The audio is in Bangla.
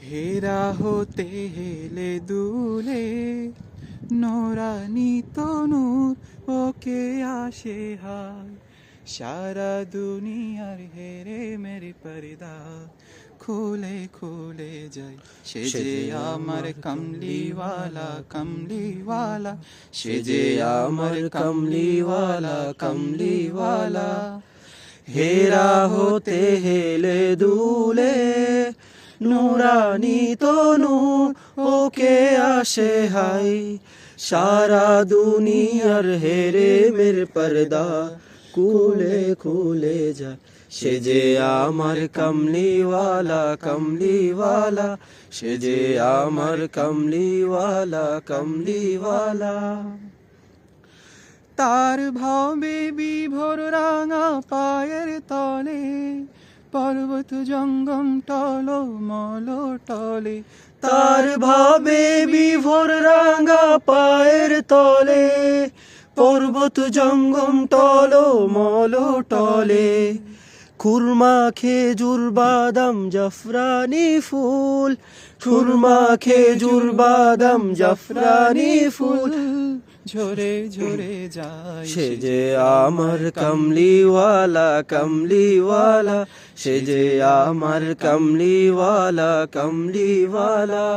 হেরা হতে হেলে দুলে নোরানি তনুর ওকে আসে হায় সারা দুনিয়ার হেরে মেরে পর্দা খুলে খুলে যায় সে যে আমার কমলিওয়ালা কমলিওয়ালা সে যে আমার কমলিওয়ালা কমলিওয়ালা হেরা হতে হেলে দুলে নুরানি তনুর ওকে আসে হাই সারা দুনিয়ার হেরে মের পর্দা খুলে খুলে যায় সে যে আমার কমলিওয়ালা কমলিওয়ালা সে যে আমার কমলিওয়ালা কমলিওয়ালা তার ভাবে বিভোর রাঙা পায়ের তলে পর্বত জঙ্গম টলো মলো টলে তার ভাবে বিভোর রাঙা পায়ের তলে পর্বত জঙ্গম টলো মলো টলে খুরমা খেজুর বাদাম জাফরানি ফুল খুরমা খেজুর বাদাম জাফরানি ফুল ঝরে ঝরে যায় সে যে আমার কমলিওয়ালা কমলিওয়ালা সে যে আমার কমলিওয়ালা কমলিওয়ালা